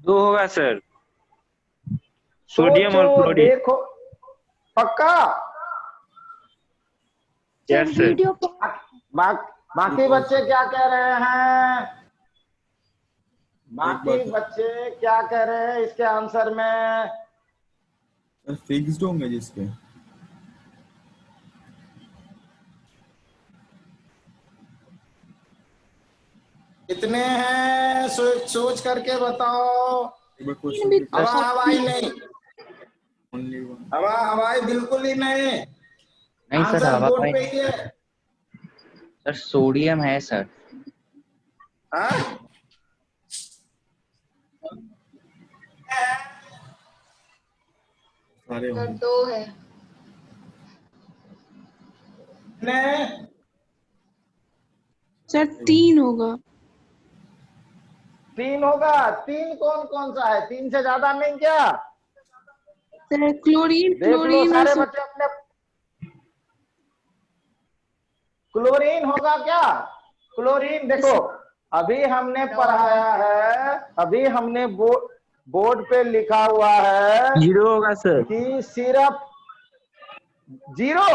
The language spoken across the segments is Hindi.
दो होगा सर, सोडियम सोचो, और क्लोरीन। देखो, पक्का? Sir yes sir. वीडियो बाकी बच्चे क्या कह रहे हैं? एक बार बाकी बच्चे क्या कह रहे हैं इसके आंसर में? फिक्स्ड होंगे जिसके। कितने हैं? सोच करके बताओ। एक बार तीन क्वेश्चन भी रिपीट। हवा हवाई नहीं, ओनली वन। हवा हवाई बिल्कुल ही नहीं। नहीं सर, आंसर हवा बोर्ड भाई पे नहीं ही है। सर, सोडियम है सर। हाँ? सारे सर होंगे। दो है। कितने? सर तीन होगा। तीन होगा? तीन कौन कौन सा है? तीन से ज्यादा नहीं क्या? सर क्लोरीन, देख लो क्लोरीन और सारे बच्चे अपने। क्लोरीन होगा क्या? क्लोरीन देखो, अभी हमने पढ़ाया है, अभी हमने बोर्ड पे लिखा हुआ है जीरो होगा सर। कि सिर्फ जीरो।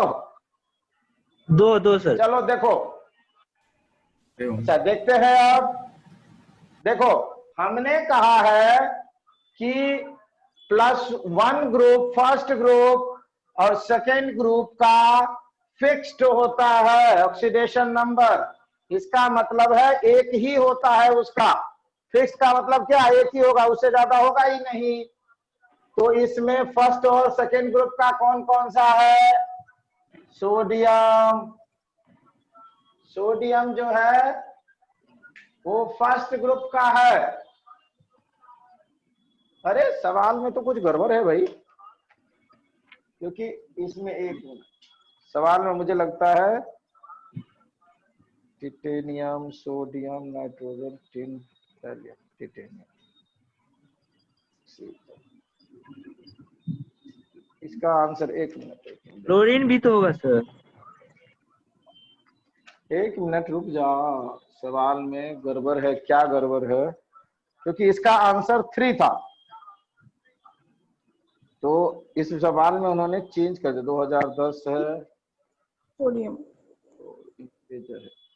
दो दो सर। चलो देखो, सारे होंगे। अच्छा देखते हैं अब। देखो, हमने कहा है कि +1 ग्रुप फर्स्ट ग्रुप और सेकेंड ग्रुप का फिक्स्ड होता है ऑक्सीडेशन नंबर। इसका मतलब है एक ही होता है उसका। फिक्स का मतलब क्या? एक ही होगा, उससे ज्यादा होगा ही नहीं। तो इसमें फर्स्ट और सेकेंड ग्रुप का कौन कौन सा है? सोडियम। सोडियम जो है वो फर्स्ट ग्रुप का है। अरे सवाल में तो कुछ गड़बड़ है भाई, क्योंकि इसमें एक सवाल में मुझे लगता है titanium, sodium, nitrogen, tin, titanium, इसका आंसर एक मिनट क्लोरीन भी तो होगा सर। एक मिनट रुक जा। सवाल में गड़बड़ है, क्या गड़बड़ है? क्योंकि इसका आंसर 3 था, तो इस सवाल में उन्होंने चेंज कर दिया। 2010 है, सोडियम।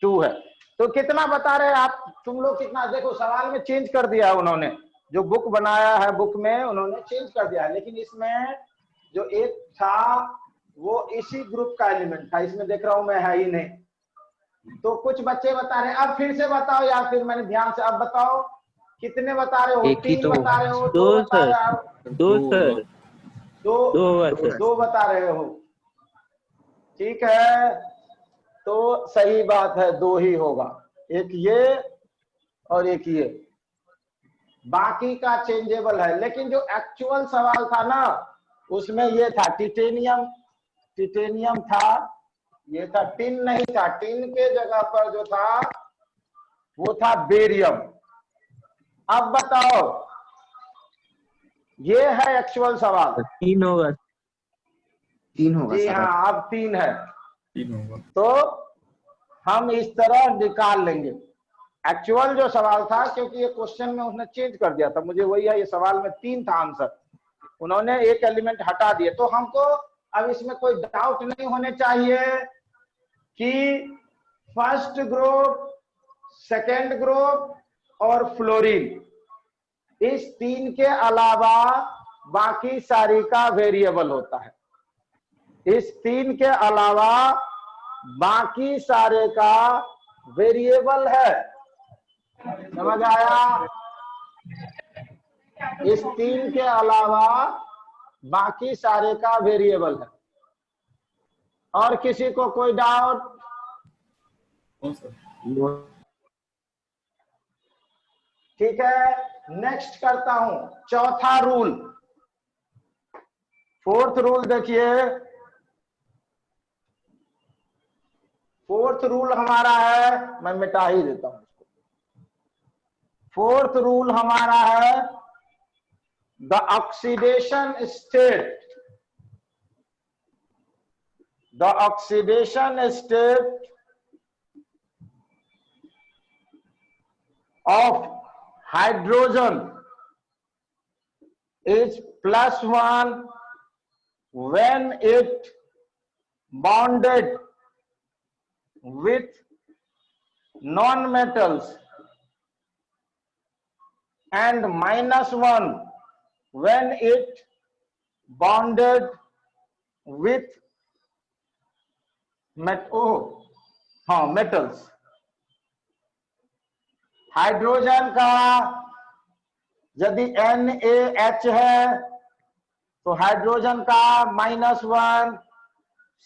2 है। तो कितना बता रहे हैं आप? तुम लोग कितना? देखो सवाल में चेंज कर दिया है उन्होंने, जो बुक बनाया है बुक में उन्होंने चेंज कर दिया है, लेकिन इसमें जो एक था वो इसी ग्रुप का एलिमेंट था। इसमें देख रहा हूं मैं है ही नहीं। तो कुछ बच्चे बता रहे हैं, अब फिर से बताओ, या फिर मैंने ध्यान से अब बताओ कितने बता रहे हो? एक ही 3 तो बता होगा। रहे हो, दो 2 बता सर। रहे हो? दो सर। दो, दो होगा दो सर। 2 बता रहे हो। ठीक है, तो सही बात है, 2 ही होगा। एक ये और एक ये, बाकी का चेंजेबल है। लेकिन जो एक्चुअल सवाल था ना, उसमें ये था टिटेनियम, टिटेनियम था, ये था टिन नहीं था। टिन के जगह पर जो था वो था बेरियम। अब बताओ, ये है एक्चुअल सवाल। तीन होगा। तीन होगा जी सर। हाँ, अब 3 है। 3 होगा। तो हम इस तरह निकाल लेंगे एक्चुअल जो सवाल था, क्योंकि ये क्वेश्चन में उसने चेंज कर दिया था। मुझे वही है, ये सवाल में 3 था आंसर, उन्होंने एक एलिमेंट हटा दिए। तो हमको अब इसमें कोई डाउट नहीं होने चाहिए कि फर्स्ट ग्रुप, सेकेंड ग्रुप और फ्लोरीन, इस 3 के अलावा बाकी सारी का वेरिएबल होता है। इस 3 के अलावा बाकी सारे का वेरिएबल है। समझ आया? इस 3 के अलावा बाकी सारे का वेरिएबल है। और किसी को कोई डाउट? कौन सा? ठीक है, नेक्स्ट करता हूं चौथा रूल। 4th रूल देखिए। 4th रूल हमारा है, मैं मिटा ही देता हूं इसको। 4th रूल हमारा है the oxidation state, the oxidation state of hydrogen is +1 when it bonded with non-metals and -1 when it bonded with metals। Hydrogen का यदि NaH है तो हाइड्रोजन का -1,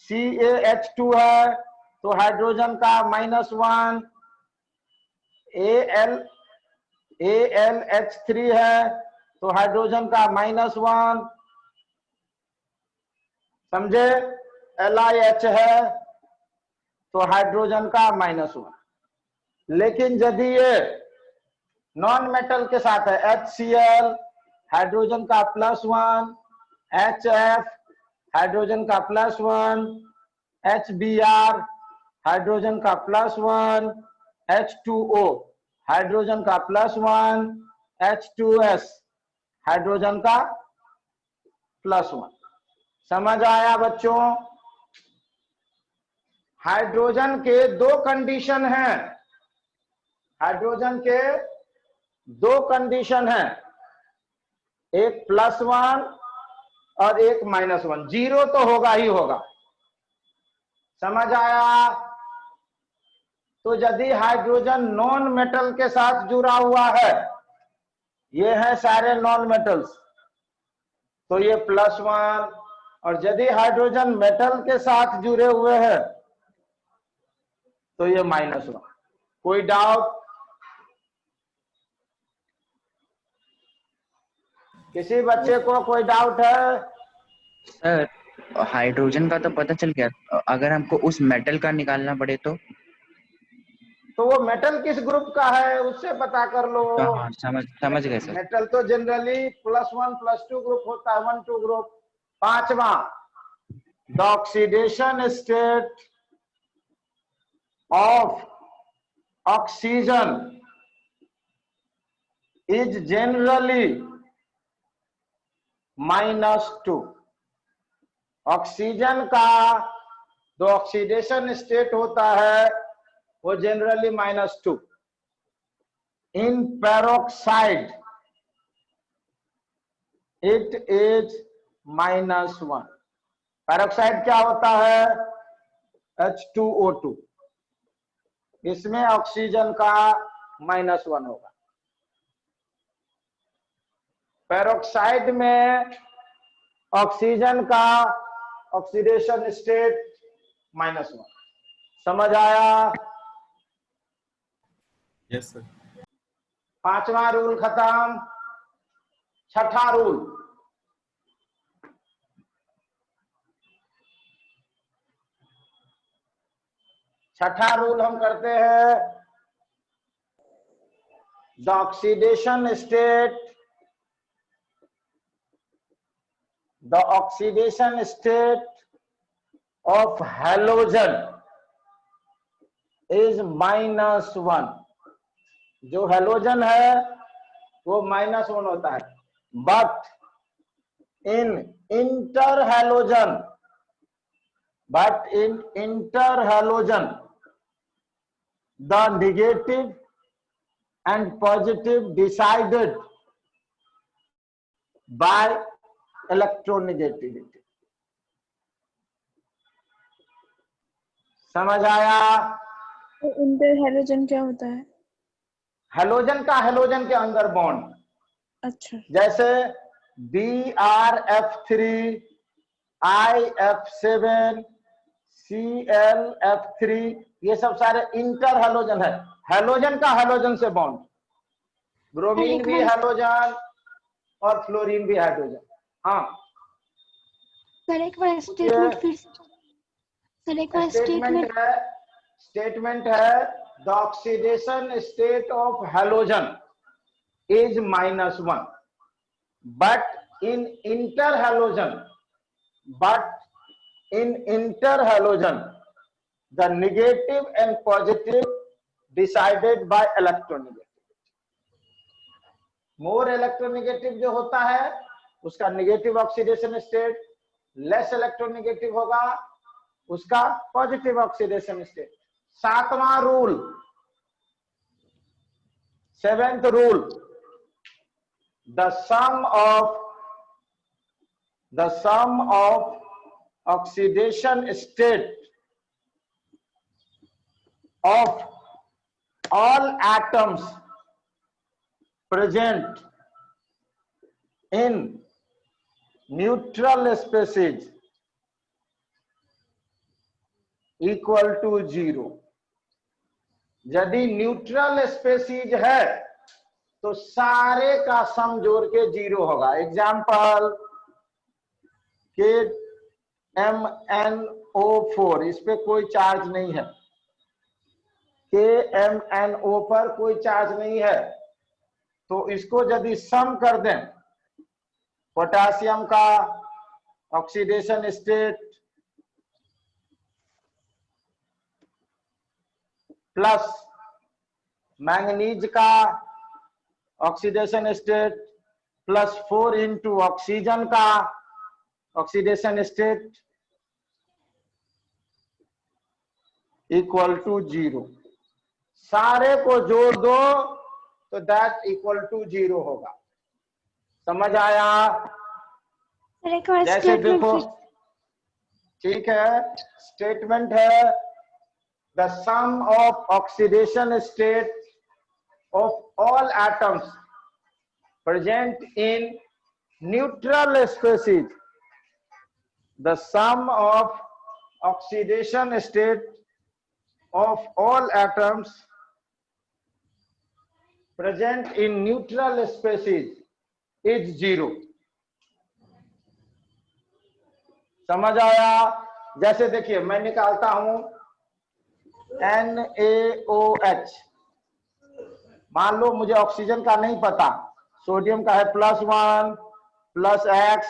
CaH2 है तो हाइड्रोजन का -1, AlH3 है तो हाइड्रोजन का -1, समझे? LiH है तो हाइड्रोजन का -1। लेकिन यदि ये नॉन मेटल के साथ है, HCl हाइड्रोजन का +1, HF हाइड्रोजन का +1, HBr हाइड्रोजन का +1, H2O हाइड्रोजन का +1, H2S हाइड्रोजन का +1। समझ आया बच्चों? हाइड्रोजन के 2 कंडीशन हैं। हाइड्रोजन के 2 कंडीशन हैं, एक +1 और एक -1। 0 तो होगा ही होगा। समझ आया? तो यदि हाइड्रोजन नॉन मेटल के साथ जुड़ा हुआ है, ये है सारे नॉन मेटल्स, तो ये +1, और यदि हाइड्रोजन मेटल के साथ जुड़े हुए हैं तो ये -1। कोई डाउट? किसी बच्चे को कोई डाउट है? सर हाइड्रोजन का तो पता चल गया, अगर हमको उस मेटल का निकालना पड़े तो वो मेटल किस ग्रुप का है उससे पता कर लो। हाँ, समझ गए सर। मेटल तो जनरली +1 +2 ग्रुप होता है, 1-2 ग्रुप। 5वां, the oxidation state of oxygen is generally -2। Oxygen का जो ऑक्सीडेशन स्टेट होता है वो generally -2। In peroxide it is -1। Peroxide क्या होता है? H2O2। इसमें ऑक्सीजन का -1 होगा। पेरोक्साइड में ऑक्सीजन का ऑक्सीडेशन स्टेट -1। समझ आया? Yes sir. 5वां रूल खत्म। 6ठा रूल, हम करते हैं, the oxidation state of halogen is -1। जो हैलोजन है वो -1 होता है, but in interhalogen the negative and positive decided by electronegativity। समझ आया? तो इंटर हैलोजन क्या होता है? हैलोजन का हैलोजन के अंदर बॉन्ड, अच्छा। जैसे BrF3, IF7, ClF3, ये सब सारे इंटर हैलोजन है। हैलोजन का हैलोजन से बॉन्ड, ब्रोमीन भी हैलोजन और फ्लोरीन भी हाइड्रोजन। हाँ सर एक बार स्टेटमेंट फिर सर एक बार स्टेटमेंट है the oxidation state of halogen is -1 but in interhalogen the negative and positive decided by electronegativity। More electronegative जो होता है उसका negative oxidation state, less electronegative होगा उसका पॉजिटिव ऑक्सीडेशन स्टेट। 7वां rule, 7th rule, the sum of oxidation state of all atoms present in neutral species equal to 0। यदि न्यूट्रल स्पेसीज है तो सारे का सम जोड़ के 0 होगा। एग्जाम्पल KMnO4, इस पे कोई चार्ज नहीं है, KMnO पर कोई चार्ज नहीं है, तो इसको यदि सम कर दें, पोटेशियम का ऑक्सीडेशन स्टेट प्लस मैंगनीज का oxidation state plus 4 into oxygen का ऑक्सीडेशन स्टेट इक्वल टू 0। सारे को जोड़ दो तो दैट इक्वल टू 0 होगा। समझ आया? सर एक बार जैसे स्टेटमेंट देखो, ठीक है, स्टेटमेंट है the sum of oxidation state of all atoms present in neutral species, the sum of oxidation state of all atoms present in neutral species is 0। समझ आया? जैसे देखिए मैं निकालता हूं NaOH, मान लो मुझे ऑक्सीजन का नहीं पता, सोडियम का है +1 +X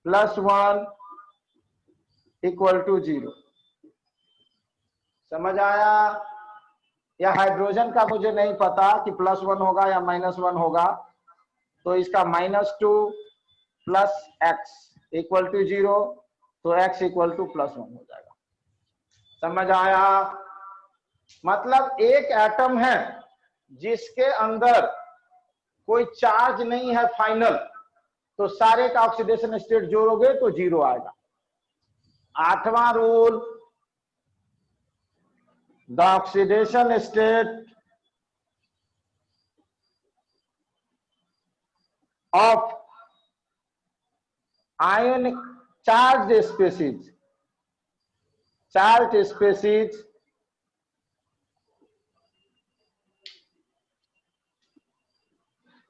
+1 इक्वल टू 0। समझ आया? या हाइड्रोजन का मुझे नहीं पता कि +1 होगा या -1 होगा, तो इसका -2 +X इक्वल टू 0, तो X इक्वल टू +1 हो जाएगा। समझ आया? मतलब एक एटम है जिसके अंदर कोई चार्ज नहीं है फाइनल, तो सारे का ऑक्सीडेशन स्टेट जोड़ोगे तो 0 आएगा। 8वां rule, the oxidation state of ionic charge species, charge species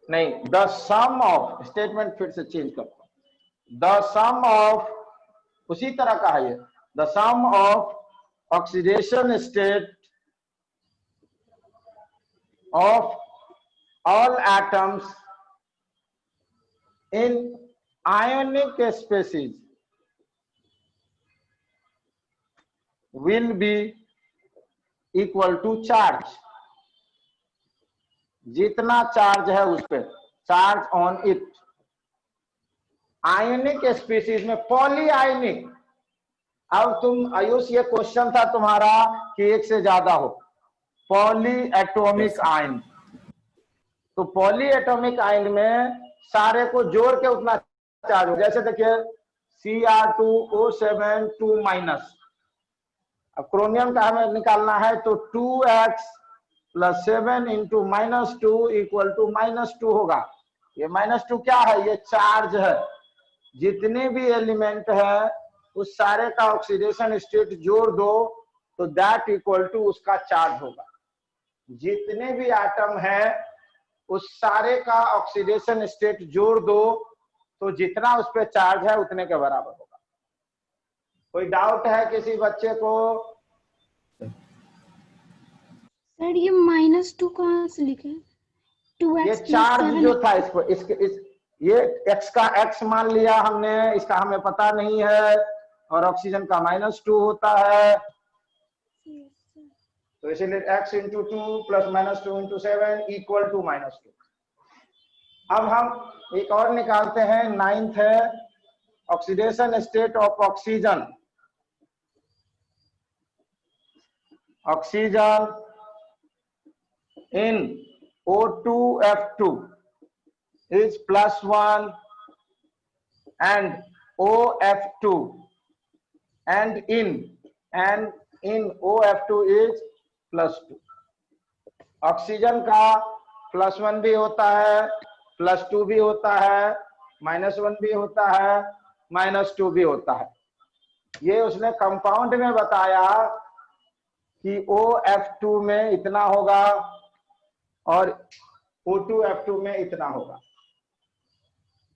नहीं, द सम ऑफ, स्टेटमेंट फिर से चेंज करता हूं, द सम ऑफ, उसी तरह का है ये, the sum of oxidation state of all atoms in ionic species will be equal to charge. जितना चार्ज है उस पे, charge on it. Ionic species में पॉली आयनिक, अब तुम आयुष, ये क्वेश्चन था तुम्हारा कि एक से ज्यादा हो, पॉली एटॉमिक आयन, तो पॉली एटॉमिक आयन में सारे को जोड़ के उतना चार्ज हो। जैसे देखिए Cr2O7 2-, अब क्रोमियम का हमें निकालना है तो 2x + 7 इंटू -2 इक्वल टू -2 होगा। ये -2 क्या है? ये चार्ज है। जितने भी एलिमेंट है उस सारे का ऑक्सीडेशन स्टेट जोड़ दो तो दैट इक्वल टू उसका चार्ज होगा। जितने भी एटम है उस सारे का ऑक्सीडेशन स्टेट जोड़ दो तो जितना उस पे चार्ज है उतने के बराबर होगा। कोई डाउट है किसी बच्चे को? सर ये -2 कहाँ से लिखे? 2x ये + चार्ज 7 जो था ये x का x मान लिया हमने, इसका हमें पता नहीं है, और ऑक्सीजन का -2 होता है, तो इसीलिए x × 2 + -2 × 7 इक्वल टू -2। अब हम एक और निकालते हैं, 9th है oxidation state of oxygen. Oxygen in O2F2 is +1 and OF2 and in OF2 is +2। Oxygen का +1 भी होता है, +2 भी होता है, -1 भी होता है, -2 भी होता है। ये उसने कंपाउंड में बताया कि OF2 में इतना होगा और O2F2 में इतना होगा।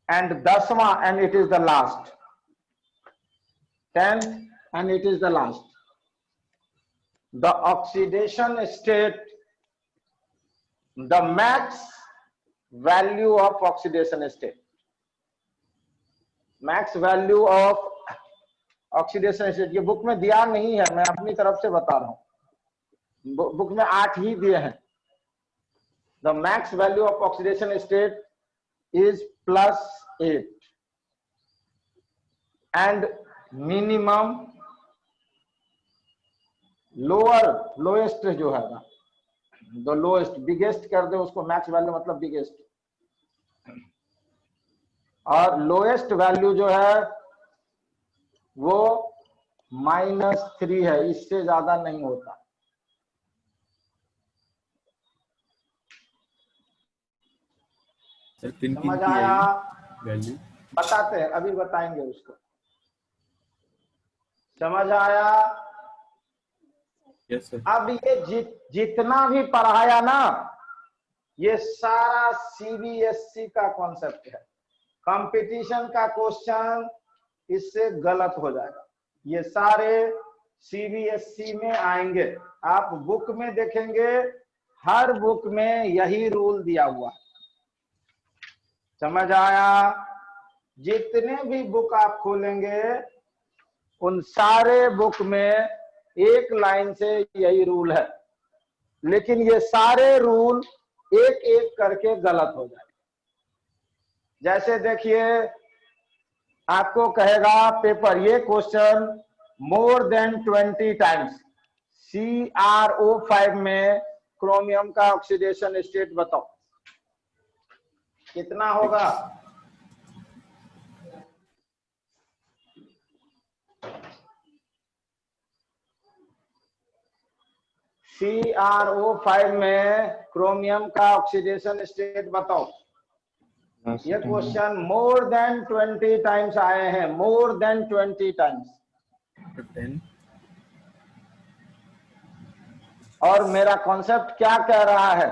एंड 10वां, and it is the last, 10th and it is the last, the oxidation state, the max value of oxidation state, max value of oxidation state। ये बुक में दिया नहीं है, मैं अपनी तरफ से बता रहा हूं, बुक में 8 ही दिए हैं। The max value of oxidation state is +8 and minimum lowest जो है ना, the lowest, biggest कर दे उसको, max value मतलब biggest, और lowest value जो है वो -3 है, इससे ज्यादा नहीं होता। समझ आया? वैल्यू बताते हैं, अभी बताएंगे उसको। समझ आया? Yes sir. अब ये जितना भी पढ़ाया ना, ये सारा सीबीएसई का कॉन्सेप्ट है। कंपटीशन का क्वेश्चन इससे गलत हो जाएगा। ये सारे सीबीएसई में आएंगे, आप बुक में देखेंगे, हर बुक में यही रूल दिया हुआ है। समझ आया? जितने भी बुक आप खोलेंगे उन सारे बुक में एक लाइन से यही रूल है, लेकिन ये सारे रूल एक एक करके गलत हो जाए। जैसे देखिए, आपको कहेगा पेपर, ये question more than 20 times CrO5 में क्रोमियम का ऑक्सीडेशन स्टेट बताओ, कितना होगा? CrO5 में क्रोमियम का ऑक्सीडेशन स्टेट बताओ। ये क्वेश्चन मोर देन 20 टाइम्स आए हैं, मोर देन 20 टाइम्स। 10। और मेरा कॉन्सेप्ट क्या कह रहा है?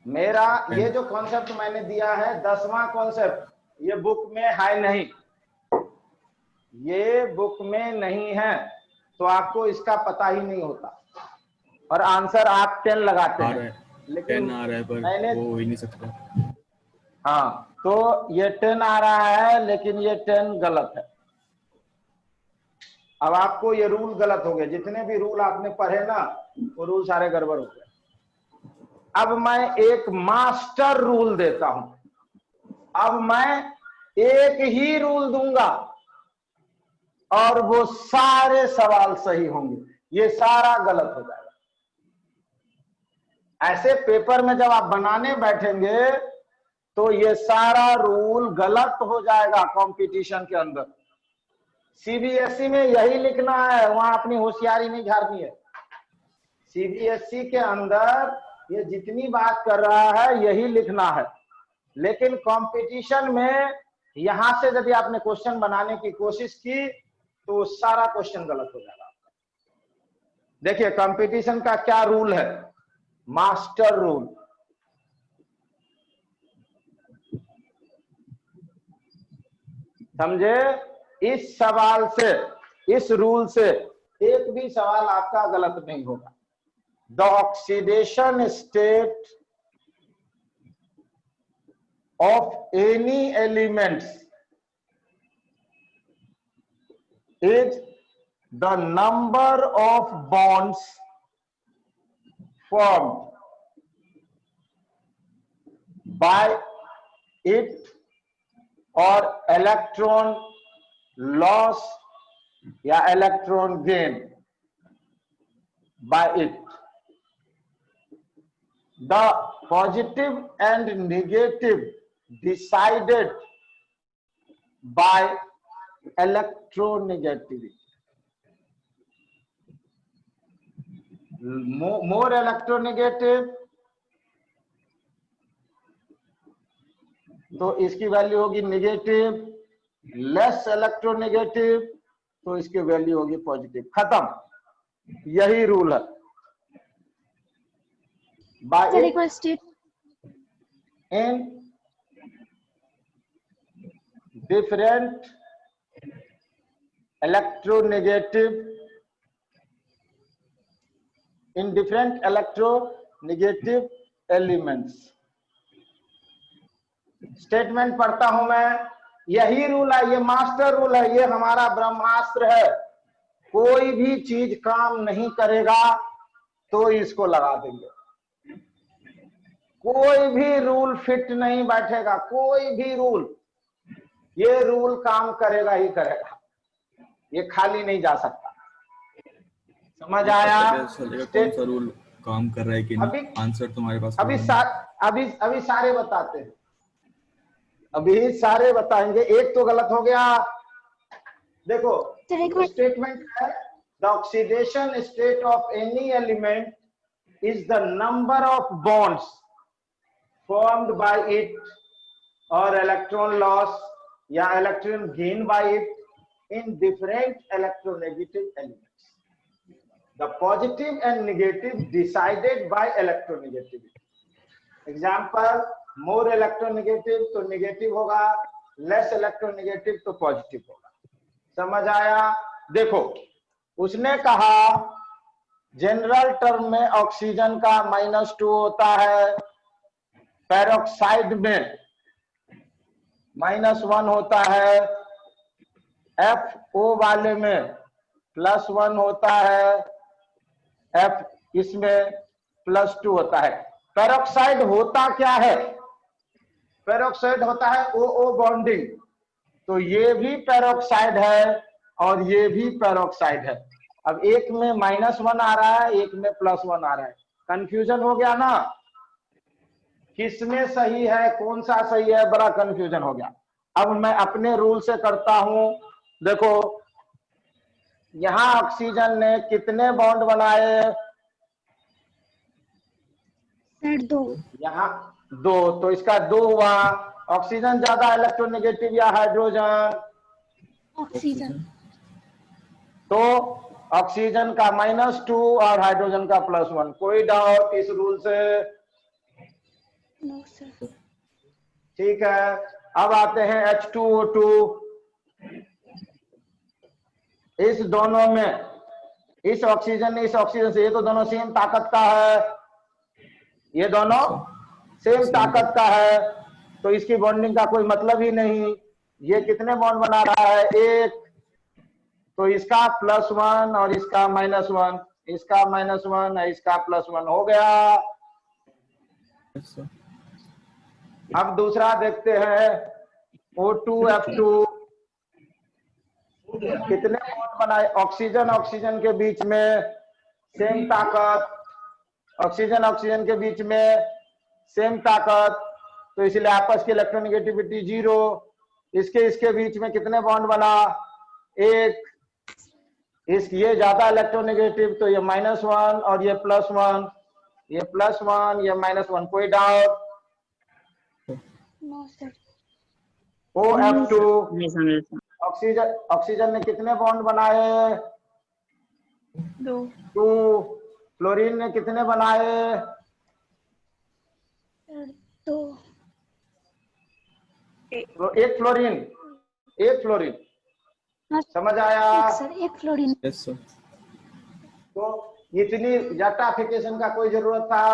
मेरा ये जो कॉन्सेप्ट मैंने दिया है, 10वां कॉन्सेप्ट, ये बुक में है नहीं, ये बुक में नहीं है, तो आपको इसका पता ही नहीं होता और आंसर आप 10 लगाते हैं, लेकिन 10 आ रहा है पर मैंने, वो हो ही नहीं सकता। हाँ, तो ये 10 आ रहा है, लेकिन ये 10 गलत है। अब आपको ये रूल गलत हो गए, जितने भी रूल आपने पढ़े ना, वो रूल सारे गड़बड़ हो गए। अब मैं एक मास्टर रूल देता हूं, अब मैं एक ही रूल दूंगा और वो सारे सवाल सही होंगे, ये सारा गलत हो जाएगा। ऐसे पेपर में जब आप बनाने बैठेंगे तो ये सारा रूल गलत हो जाएगा कंपटीशन के अंदर। सीबीएसई में यही लिखना है, वहां अपनी होशियारी नहीं झाड़नी है। सीबीएसई के अंदर ये जितनी बात कर रहा है यही लिखना है, लेकिन कंपटीशन में यहां से यदि आपने क्वेश्चन बनाने की कोशिश की तो सारा क्वेश्चन गलत हो जाएगा। देखिए कंपटीशन का क्या रूल है, मास्टर रूल। समझे? इस सवाल से, इस रूल से एक भी सवाल आपका गलत नहीं होगा। The oxidation state of any elements is the number of bonds formed by it और इलेक्ट्रॉन लॉस या electron gain by it. The positive and negative decided by electronegativity. More electronegative तो इसकी वैल्यू होगी नेगेटिव, लेस इलेक्ट्रोनेगेटिव तो इसकी वैल्यू होगी पॉजिटिव। खत्म, यही रूल है। Sir, एक बार state in different electronegative in different electronegative elements। Statement पढ़ता हूं मैं, यही रूल है, ये मास्टर रूल है, ये हमारा ब्रह्मास्त्र है। कोई भी चीज काम नहीं करेगा तो इसको लगा देंगे। कोई भी रूल फिट नहीं बैठेगा, कोई भी रूल, ये रूल काम करेगा ही करेगा, ये खाली नहीं जा सकता। समझ आया? कौन सा रूल काम कर रहा है कि नहीं? आंसर तुम्हारे पास अभी सारे बताते हैं, अभी सारे बताएंगे। एक तो गलत हो गया। देखो स्टेटमेंट है, the oxidation state of any element is the number of bonds formed by it or electron loss या electron gain by it in different electronegative elements. The positive and negative decided by electronegativity. Example, more electronegative तो negative होगा, less electronegative तो positive होगा। समझ आया? देखो उसने कहा जनरल टर्म में ऑक्सीजन का -2 होता है, पेरोक्साइड में -1 होता है, FO वाले में +1 होता है, F इसमें +2 होता है। पेरोक्साइड होता क्या है? पेरोक्साइड होता है OO बॉन्डिंग, तो ये भी पेरोक्साइड है और ये भी पेरोक्साइड है। अब एक में -1 आ रहा है, एक में +1 आ रहा है, कंफ्यूजन हो गया ना? किसमें सही है, कौन सा सही है, बड़ा कंफ्यूजन हो गया। अब मैं अपने रूल से करता हूं। देखो यहां ऑक्सीजन ने कितने बॉन्ड बनाए? सर 2। यहां 2, तो इसका 2 हुआ। ऑक्सीजन ज्यादा इलेक्ट्रोनेगेटिव या हाइड्रोजन? ऑक्सीजन। तो ऑक्सीजन का -2 और हाइड्रोजन का +1। कोई डाउट इस रूल से? No sir. ठीक है, अब आते हैं H2O2। इस दोनों में, इस ऑक्सीजन ने इस ऑक्सीजन से, ये तो दोनों सेम ताकत का है, ये दोनों सेम ताकत का है, तो इसकी बॉन्डिंग का कोई मतलब ही नहीं। ये कितने बॉन्ड बना रहा है? 1, तो इसका +1 और इसका -1, इसका -1 है, इसका +1 हो गया। अब दूसरा देखते हैं, O2F2 कितने बॉन्ड बनाए? ऑक्सीजन ऑक्सीजन के बीच में सेम ताकत, ऑक्सीजन ऑक्सीजन के बीच में सेम ताकत, तो इसलिए आपस की इलेक्ट्रोनेगेटिविटी 0। इसके बीच में कितने बॉन्ड बना? 1। ये ज्यादा इलेक्ट्रोनेगेटिव, तो ये -1 और ये +1, ये +1, ये -1। कोई doubt? No sir. OF2 oxygen ने कितने बॉन्ड बनाए? 2। फ्लोरीन ने कितने बनाए? 2। तो एक फ्लोरीन। समझ आया? Sir 1 fluorine. Yes sir. तो इतनी जटाफिकेशन का कोई जरूरत था?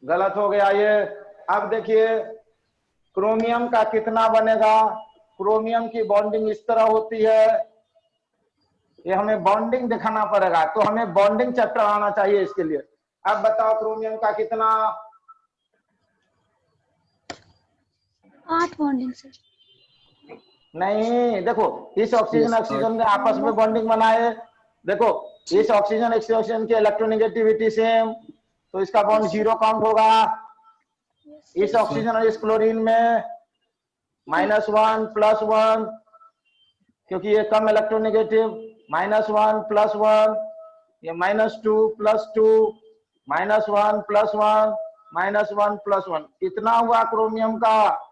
गलत हो गया ये। अब देखिए क्रोमियम का कितना बनेगा? क्रोमियम की बॉन्डिंग इस तरह होती है, ये हमें बॉन्डिंग दिखाना पड़ेगा, तो हमें बॉन्डिंग चैप्टर आना चाहिए इसके लिए। अब बताओ क्रोमियम का कितना? 8 बॉन्डिंग सर। नहीं, देखो इस ऑक्सीजन ऑक्सीजन ने आपस में बॉन्डिंग बनाए। देखो इस ऑक्सीजन ऑक्सीजन की इलेक्ट्रोनेगेटिविटी सेम, तो इसका बॉन्ड 0 काउंट होगा। इस ऑक्सीजन और इस क्लोरीन में -1 +1, क्योंकि ये कम इलेक्ट्रोनेगेटिव, -1 +1, ये -2 +2, -1 +1, -1 +1, कितना हुआ क्रोमियम का?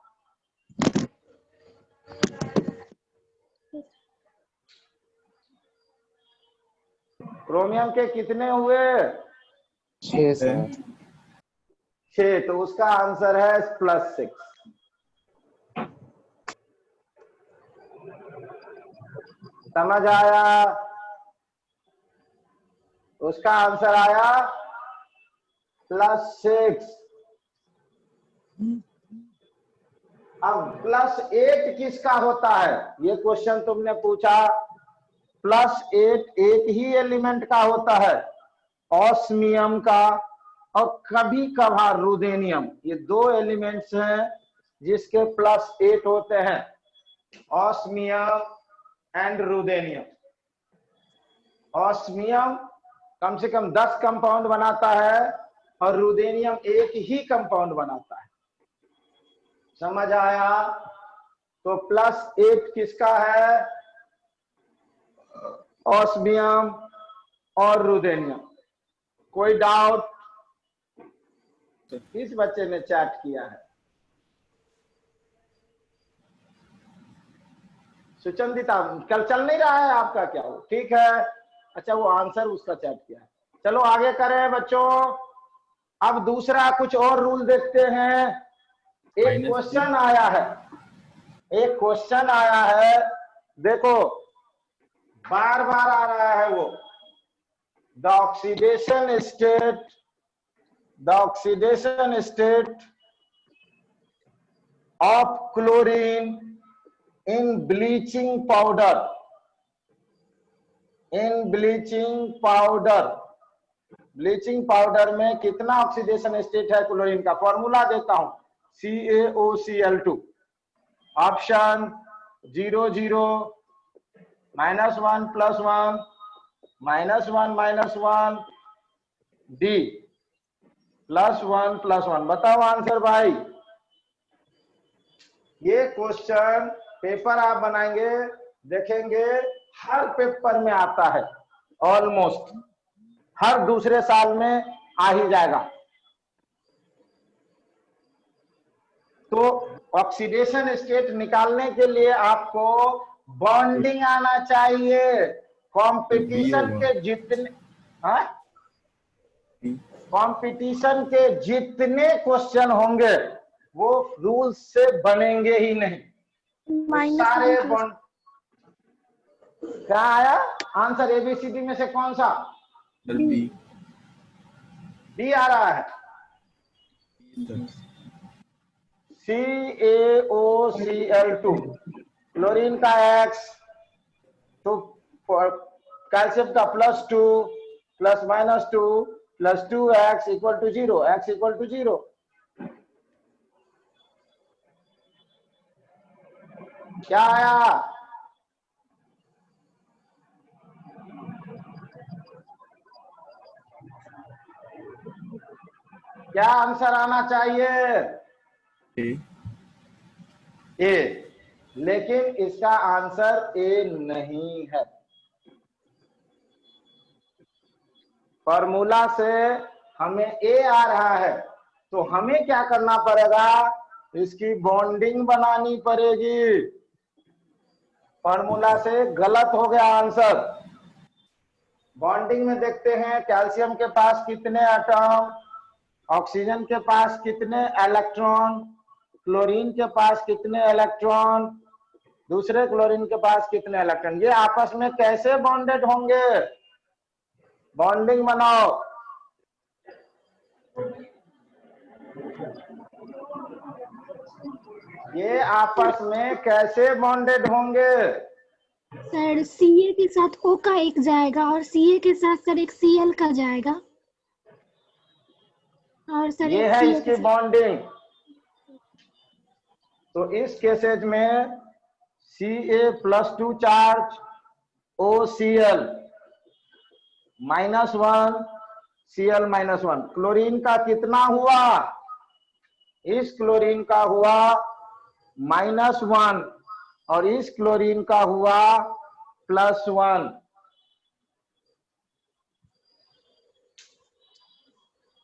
क्रोमियम के कितने हुए? 6 सर। 6, तो उसका आंसर है +6। समझ आया? उसका आंसर आया +6। अब +8 किसका होता है? ये क्वेश्चन तुमने पूछा। +8 एक ही एलिमेंट का होता है, ऑस्मियम का और कभी कभार रुदेनियम। ये 2 एलिमेंट्स हैं जिसके +8 होते हैं, ऑस्मियम एंड रुदेनियम। ऑस्मियम कम से कम 10 कंपाउंड बनाता है और रुदेनियम एक ही कंपाउंड बनाता है। समझ आया? तो +8 किसका है? ऑस्मियम और रुदेनियम। कोई डाउट? किस बच्चे ने चैट किया है? सुचंदिता, कल चल नहीं रहा है आपका क्या? वो ठीक है, अच्छा वो आंसर उसका चैट किया है। चलो आगे करें बच्चों। अब दूसरा कुछ और रूल देखते हैं। एक क्वेश्चन आया है, एक क्वेश्चन आया है, देखो बार बार आ रहा है वो। The oxidation state of chlorine in bleaching powder. Bleaching powder में कितना ऑक्सीडेशन स्टेट है क्लोरीन का? फॉर्मूला देता हूं, CaOCl2। Option 0 0, -1 +1, -1 -1, D +1 +1। बताओ आंसर भाई। ये क्वेश्चन पेपर आप बनाएंगे, देखेंगे हर पेपर में आता है, ऑलमोस्ट हर दूसरे साल में आ ही जाएगा। तो ऑक्सीडेशन स्टेट निकालने के लिए आपको बॉन्डिंग आना चाहिए। कंपटीशन के जितने कंपटीशन के जितने क्वेश्चन होंगे वो रूल्स से बनेंगे ही नहीं। सारे बॉन्ड क्या आया आंसर? ABCD में से कौन सा? डी आ रहा है। CaOCl2 क्लोरीन का X, तो कैल्शियम का +2 +-2 +2x = 0, x = 0। क्या आया? क्या आंसर आना चाहिए? ए, लेकिन इसका आंसर ए नहीं है। फॉर्मूला से हमें ए आ रहा है, तो हमें क्या करना पड़ेगा? इसकी बॉन्डिंग बनानी पड़ेगी। फॉर्मूला से गलत हो गया आंसर। बॉन्डिंग में देखते हैं कैल्शियम के पास कितने एटम, ऑक्सीजन के पास कितने इलेक्ट्रॉन, क्लोरीन के पास कितने इलेक्ट्रॉन, दूसरे क्लोरीन के पास कितने इलेक्ट्रॉन, ये आपस में कैसे बॉन्डेड होंगे? बॉन्डिंग बनाओ। ये आपस में कैसे बॉन्डेड होंगे? सर Ca के साथ O का एक जाएगा और Ca के साथ सर एक Cl का जाएगा। और सर ये एक है CA इसकी के साथ। बॉन्डिंग। तो इस केसेज में Ca+2 charge OCl -1 Cl -1। Chlorine का कितना हुआ? इस क्लोरीन का हुआ -1 और इस क्लोरीन का हुआ +1।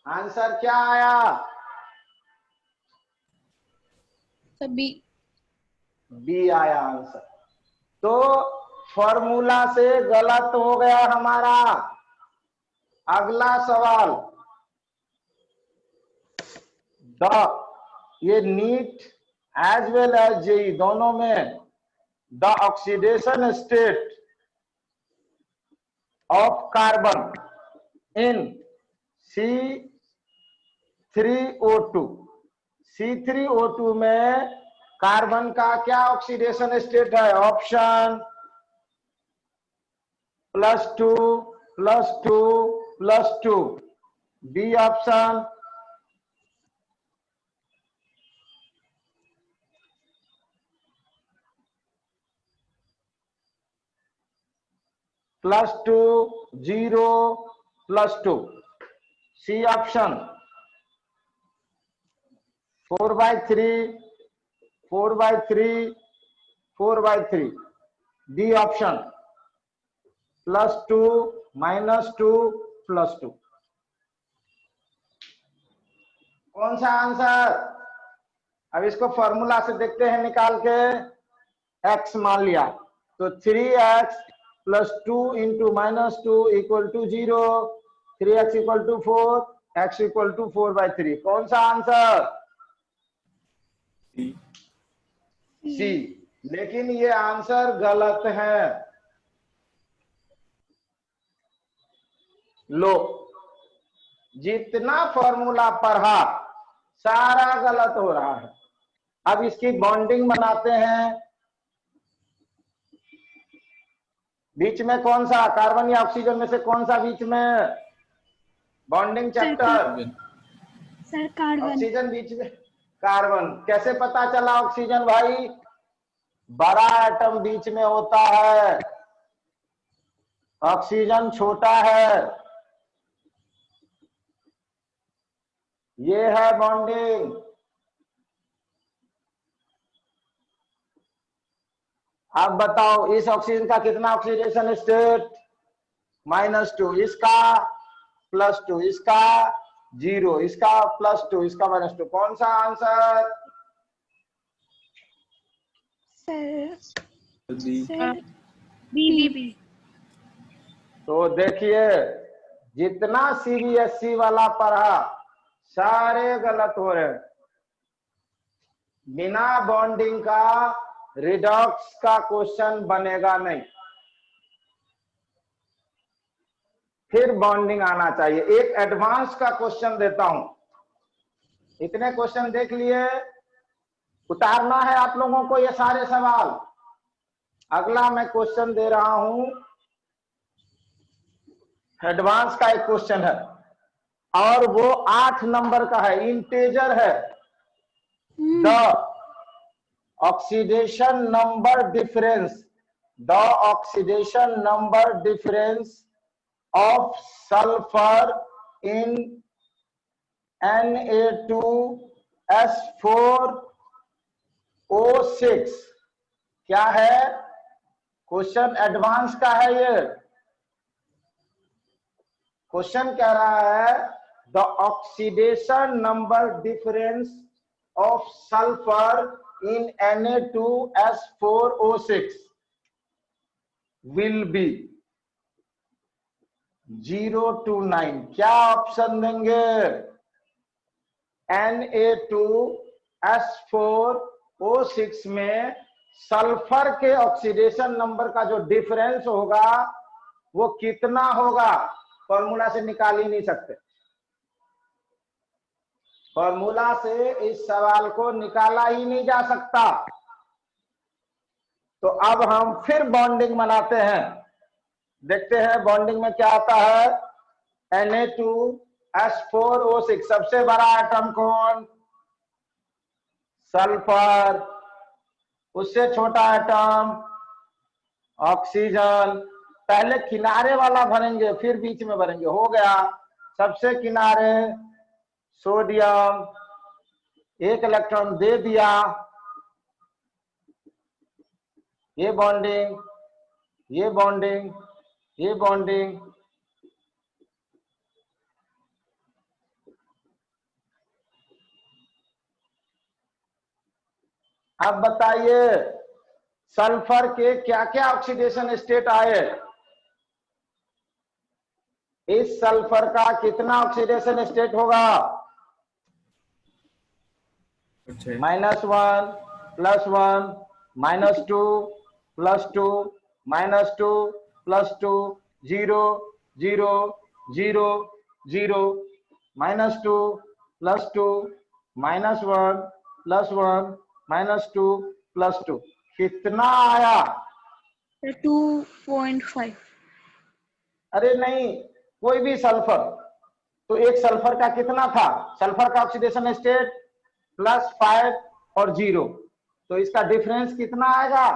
आंसर क्या आया? सभी। बी आया आंसर। तो फॉर्मूला से गलत हो गया हमारा। अगला सवाल, ये NEET as well as JEE दोनों में the oxidation state of carbon in C3O2। C3O2 में कार्बन का क्या ऑक्सीडेशन स्टेट है? Option +2 +2 +2। B option +2 0 +2। C option 4/3 4/3 4/3। D option +2 -2 +2। कौन सा आंसर? अब इसको फॉर्मूला से देखते हैं निकाल के। x मान लिया तो 3x +2 × -2 = 0, 3x = 4, x = 4/3। कौन सा आंसर? सी। लेकिन ये आंसर गलत है। लो, जितना फॉर्मूला पढ़ा सारा गलत हो रहा है। अब इसकी बॉन्डिंग बनाते हैं। बीच में कौन सा, कार्बन या ऑक्सीजन में से कौन सा बीच में? Bonding chapter. Sir carbon. Oxygen बीच में, कार्बन। कैसे पता चला ऑक्सीजन भाई? बड़ा एटम बीच में होता है, ऑक्सीजन छोटा है। ये है बॉन्डिंग। अब बताओ इस ऑक्सीजन का कितना ऑक्सीडेशन स्टेट? -2, इसका +2, इसका 0, इसका +2, इसका -2। कौन सा आंसर? Sir B. तो देखिए, जितना CBSE वाला पढ़ा सारे गलत हो रहे हैं। बिना बॉन्डिंग का रिडॉक्स का क्वेश्चन बनेगा नहीं, फिर बॉन्डिंग आना चाहिए। एक एडवांस का क्वेश्चन देता हूं। इतने क्वेश्चन देख लिए, उतारना है आप लोगों को ये सारे सवाल। अगला मैं क्वेश्चन दे रहा हूं, एडवांस का एक क्वेश्चन है और वो 8 नंबर का है, इंटेजर है। The oxidation number difference, the oxidation number difference of sulfur in Na2S4O6 क्या है? क्वेश्चन एडवांस का है। ये क्वेश्चन कह रहा है the oxidation number difference of sulphur in Na2S4O6 will be 0 to 9। क्या ऑप्शन देंगे? Na2S4O6 में सल्फर के ऑक्सीडेशन नंबर का जो डिफरेंस होगा वो कितना होगा? फॉर्मूला से निकाल ही नहीं सकते। फॉर्मूला से इस सवाल को निकाला ही नहीं जा सकता। तो अब हम फिर बॉन्डिंग बनाते हैं। देखते हैं बॉन्डिंग में क्या आता है। Na2 H4O6 सबसे बड़ा एटम कौन? सल्फर। उससे छोटा एटम ऑक्सीजन। पहले किनारे वाला भरेंगे फिर बीच में भरेंगे। हो गया। सबसे किनारे सोडियम, एक इलेक्ट्रॉन दे दिया। ये बॉन्डिंग, ये बॉन्डिंग, ये बॉन्डिंग। अब बताइए सल्फर के क्या क्या ऑक्सीडेशन स्टेट आए? इस सल्फर का कितना ऑक्सीडेशन स्टेट होगा? अच्छा, -1 +1 -2 +2 -2 +2 0 0 0 0 -2 +2 -1 +1 -2 +2 कितना आया? 2.5। अरे नहीं, कोई भी सल्फर। तो एक सल्फर का कितना था? सल्फर का ऑक्सीडेशन स्टेट +5 और 0। तो इसका डिफरेंस कितना आएगा?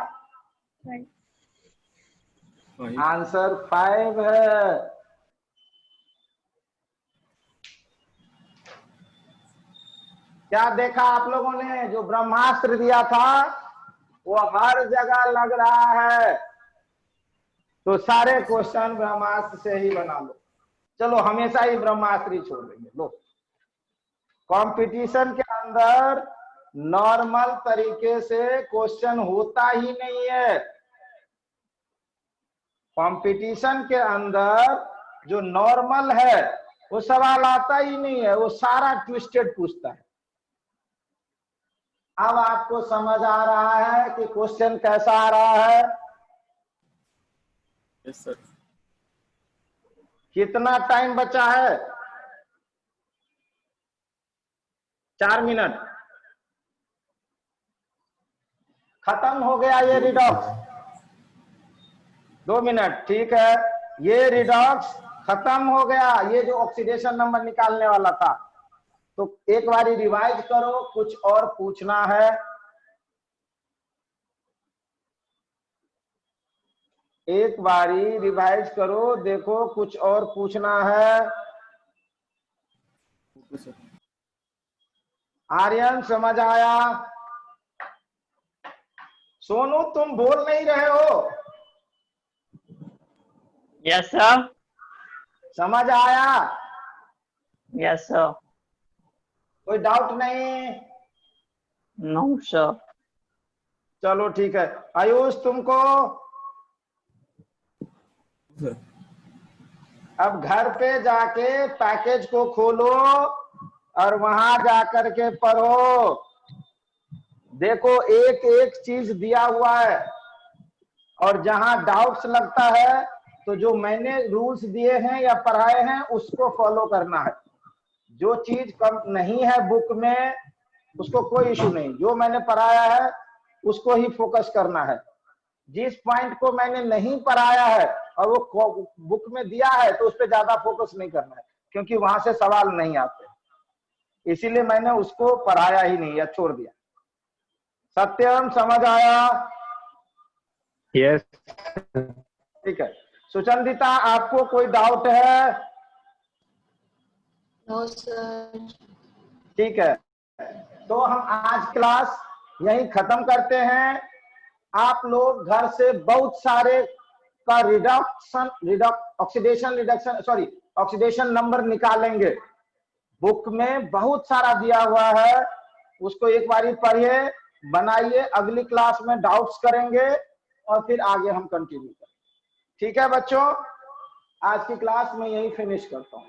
5। आंसर 5 है। क्या देखा आप लोगों ने? जो ब्रह्मास्त्र दिया था वो हर जगह लग रहा है। तो सारे क्वेश्चन ब्रह्मास्त्र से ही बना लो। चलो हमेशा ही ब्रह्मास्त्र ही छोड़ देंगे। लो, कंपटीशन के अंदर नॉर्मल तरीके से क्वेश्चन होता ही नहीं है। कंपटीशन के अंदर जो नॉर्मल है वो सवाल आता ही नहीं है, वो सारा ट्विस्टेड पूछता है। अब आपको समझ आ रहा है कि क्वेश्चन कैसा आ रहा है? Yes sir. कितना टाइम बचा है? 4 मिनट। खत्म हो गया ये रिडॉक्स। 2 मिनट, ठीक है। ये रिडॉक्स खत्म हो गया। ये जो ऑक्सीडेशन नंबर निकालने वाला था, तो एक बारी रिवाइज करो, कुछ और पूछना है। एक बारी रिवाइज करो, देखो कुछ और पूछना है। Okay sir. आर्यन समझ आया? सोनू तुम बोल नहीं रहे हो? Yes sir. समझ आया? Yes sir. कोई डाउट नहीं? No sir. चलो ठीक है। आयुष तुमको? सर। अब घर पे जाके पैकेज को खोलो और वहां जाकर के पढ़ो। देखो एक एक चीज दिया हुआ है, और जहां डाउट्स लगता है तो जो मैंने रूल्स दिए हैं या पढ़ाए हैं उसको फॉलो करना है। जो चीज कम नहीं है बुक में उसको कोई इशू नहीं, जो मैंने पढ़ाया है उसको ही फोकस करना है। जिस पॉइंट को मैंने नहीं पढ़ाया है और वो बुक में दिया है तो उस पर ज्यादा फोकस नहीं करना है, क्योंकि वहां से सवाल नहीं आते, इसीलिए मैंने उसको पढ़ाया ही नहीं या छोड़ दिया। सत्यम समझ आया? यस। ठीक है। सुचंदिता आपको कोई डाउट है? No sir. ठीक है, तो हम आज क्लास यही खत्म करते हैं। आप लोग घर से बहुत सारे का ऑक्सीडेशन नंबर निकालेंगे। बुक में बहुत सारा दिया हुआ है, उसको एक बारी पढ़िए, बनाइए। अगली क्लास में डाउट्स करेंगे और फिर आगे हम कंटिन्यू करेंगे। ठीक है बच्चों, आज की क्लास में यही फिनिश करता हूँ।